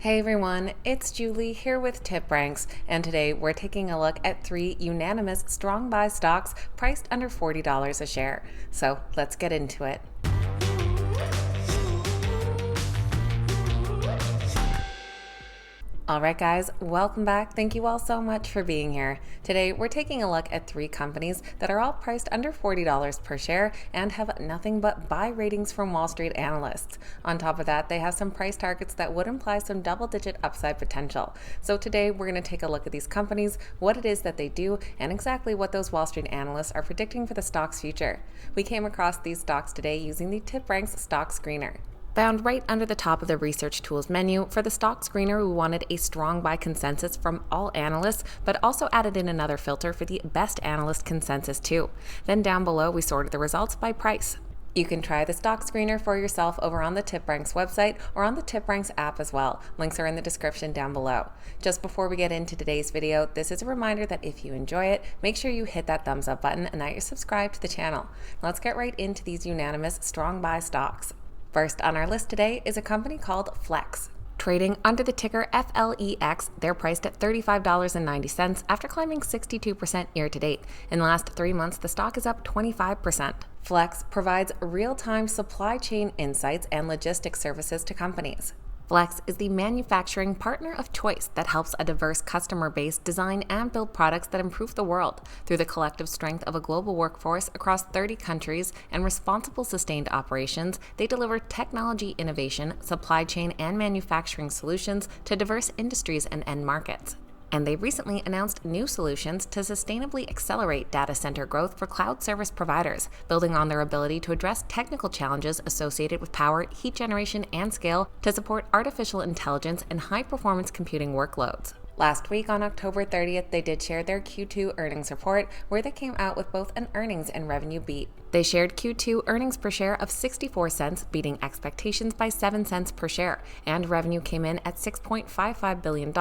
Hey everyone, it's Julie here with TipRanks, and today we're taking a look at 3 unanimous strong buy stocks priced under $40 a share. So let's get into it. Alright guys, welcome back. Thank you all so much for being here. Today we're taking a look at 3 companies that are all priced under $40 per share and have nothing but buy ratings from Wall Street analysts. On top of that, they have some price targets that would imply some double-digit upside potential. So today we're going to take a look at these companies, what it is that they do, and exactly what those Wall Street analysts are predicting for the stock's future. We came across these stocks today using the TipRanks Stock Screener. Found right under the top of the research tools menu, for the stock screener, we wanted a strong buy consensus from all analysts, but also added in another filter for the best analyst consensus too. Then down below, we sorted the results by price. You can try the stock screener for yourself over on the TipRanks website or on the TipRanks app as well. Links are in the description down below. Just before we get into today's video, this is a reminder that if you enjoy it, make sure you hit that thumbs up button and that you're subscribed to the channel. Let's get right into these unanimous strong buy stocks. First on our list today is a company called Flex. Trading under the ticker FLEX, they're priced at $35.90 after climbing 62% year to date. In the last 3 months, the stock is up 25%. Flex provides real-time supply chain insights and logistics services to companies. Flex is the manufacturing partner of choice that helps a diverse customer base design and build products that improve the world. Through the collective strength of a global workforce across 30 countries and responsible sustained operations, they deliver technology innovation, supply chain, and manufacturing solutions to diverse industries and end markets. And they recently announced new solutions to sustainably accelerate data center growth for cloud service providers, building on their ability to address technical challenges associated with power, heat generation, and scale to support artificial intelligence and high-performance computing workloads. Last week on October 30th, they did share their Q2 earnings report, where they came out with both an earnings and revenue beat. They shared Q2 earnings per share of 64 cents, beating expectations by 7 cents per share, and revenue came in at $6.55 billion,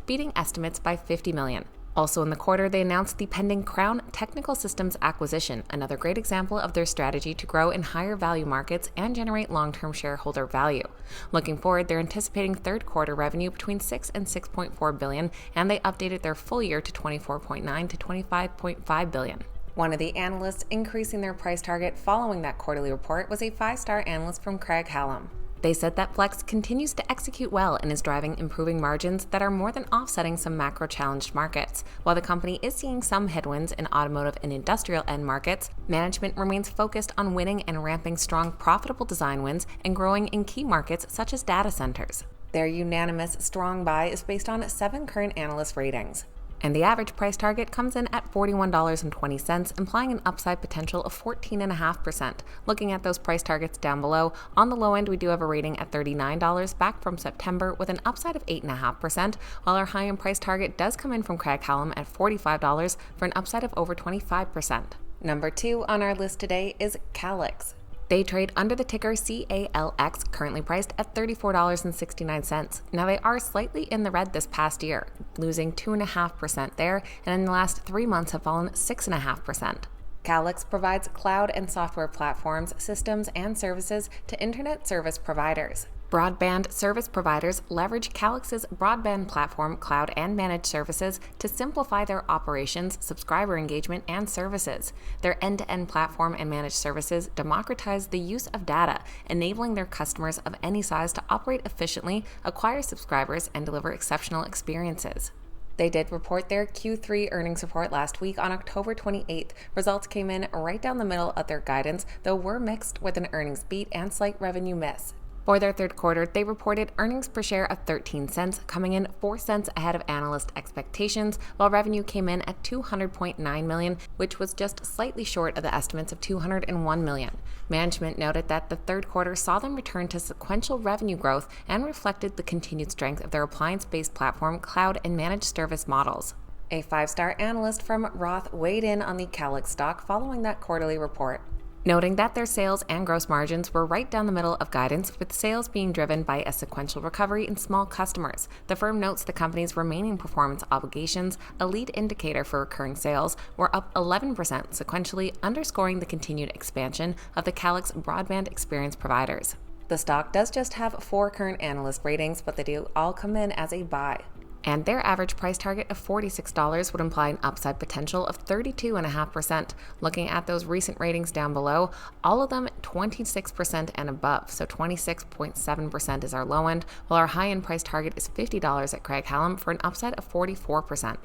beating estimates by $50 million. Also in the quarter, they announced the pending Crown Technical Systems acquisition, another great example of their strategy to grow in higher value markets and generate long-term shareholder value. Looking forward, they're anticipating third quarter revenue between $6 and $6.4 billion, and they updated their full year to $24.9 to $25.5 billion. One of the analysts increasing their price target following that quarterly report was a 5-star analyst from Craig-Hallum. They said that Flex continues to execute well and is driving improving margins that are more than offsetting some macro-challenged markets. While the company is seeing some headwinds in automotive and industrial end markets, management remains focused on winning and ramping strong, profitable design wins and growing in key markets such as data centers. Their unanimous strong buy is based on 7 current analyst ratings. And the average price target comes in at $41.20, implying an upside potential of 14.5%. Looking at those price targets down below, on the low end we do have a rating at $39 back from September with an upside of 8.5%, while our high-end price target does come in from Craig-Hallum at $45 for an upside of over 25%. Number 2 on our list today is Calix. They trade under the ticker CALX, currently priced at $34.69. Now they are slightly in the red this past year, losing 2.5% there, and in the last 3 months have fallen 6.5%. Calix provides cloud and software platforms, systems, and services to internet service providers. Broadband service providers leverage Calix's broadband platform, cloud, and managed services to simplify their operations, subscriber engagement, and services. Their end-to-end platform and managed services democratize the use of data, enabling their customers of any size to operate efficiently, acquire subscribers, and deliver exceptional experiences. They did report their Q3 earnings report last week on October 28th. Results came in right down the middle of their guidance, though were mixed with an earnings beat and slight revenue miss. For their third quarter, they reported earnings per share of 13 cents, coming in 4 cents ahead of analyst expectations, while revenue came in at $200.9 million, which was just slightly short of the estimates of $201 million. Management noted that the third quarter saw them return to sequential revenue growth and reflected the continued strength of their appliance-based platform, cloud, and managed service models. A 5-star analyst from Roth weighed in on the Calix stock following that quarterly report, noting that their sales and gross margins were right down the middle of guidance, with sales being driven by a sequential recovery in small customers. The firm notes the company's remaining performance obligations, a lead indicator for recurring sales, were up 11% sequentially, underscoring the continued expansion of the Calix broadband experience providers. The stock does just have 4 current analyst ratings, but they do all come in as a buy. And their average price target of $46 would imply an upside potential of 32.5%. Looking at those recent ratings down below, all of them 26% and above, so 26.7% is our low end, while our high end price target is $50 at Craig-Hallum for an upside of 44%.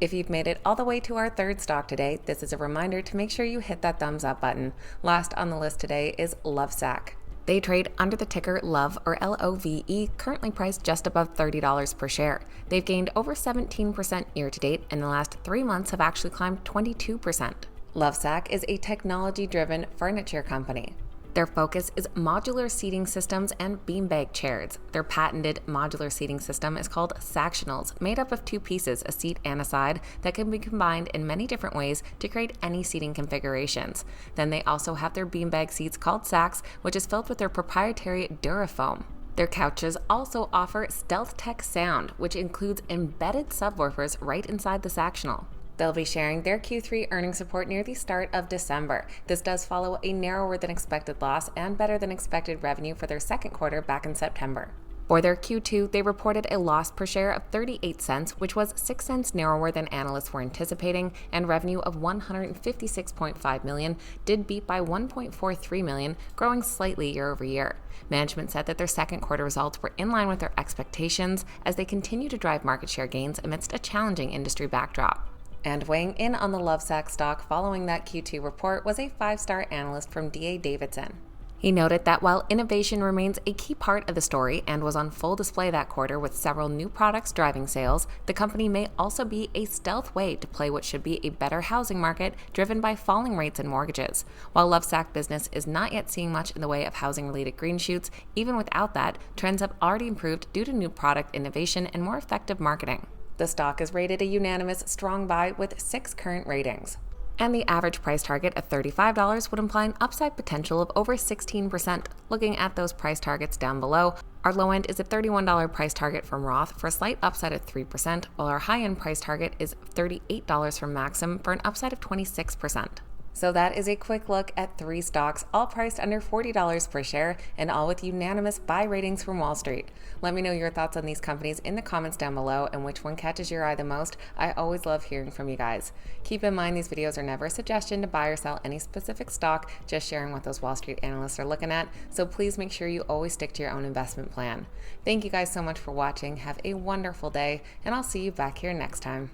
If you've made it all the way to our third stock today, this is a reminder to make sure you hit that thumbs up button. Last on the list today is Lovesac. They trade under the ticker LOVE or LOVE, currently priced just above $30 per share. They've gained over 17% year to date, and the last 3 months have actually climbed 22%. Lovesac is a technology-driven furniture company. Their focus is modular seating systems and beanbag chairs. Their patented modular seating system is called Sactionals, made up of 2 pieces, a seat and a side, that can be combined in many different ways to create any seating configurations. Then they also have their beanbag seats called Sacs, which is filled with their proprietary Durafoam. Their couches also offer Stealth Tech sound, which includes embedded subwoofers right inside the Sactional. They'll be sharing their Q3 earnings report near the start of December. This does follow a narrower than expected loss and better than expected revenue for their second quarter back in September. For their Q2, they reported a loss per share of 38 cents, which was 6 cents narrower than analysts were anticipating, and revenue of $156.5 million did beat by $1.43 million, growing slightly year over year. Management said that their second quarter results were in line with their expectations as they continue to drive market share gains amidst a challenging industry backdrop. And weighing in on the Lovesac stock following that Q2 report was a 5-star analyst from D.A. Davidson. He noted that while innovation remains a key part of the story and was on full display that quarter with several new products driving sales, the company may also be a stealth way to play what should be a better housing market driven by falling rates and mortgages. While Lovesac business is not yet seeing much in the way of housing-related green shoots, even without that, trends have already improved due to new product innovation and more effective marketing. The stock is rated a unanimous strong buy with 6 current ratings. And the average price target of $35 would imply an upside potential of over 16%. Looking at those price targets down below, our low end is a $31 price target from Roth for a slight upside of 3%, while our high end price target is $38 from Maxim for an upside of 26%. So that is a quick look at 3 stocks, all priced under $40 per share and all with unanimous buy ratings from Wall Street. Let me know your thoughts on these companies in the comments down below and which one catches your eye the most. I always love hearing from you guys. Keep in mind these videos are never a suggestion to buy or sell any specific stock, just sharing what those Wall Street analysts are looking at, so please make sure you always stick to your own investment plan. Thank you guys so much for watching. Have a wonderful day, and I'll see you back here next time.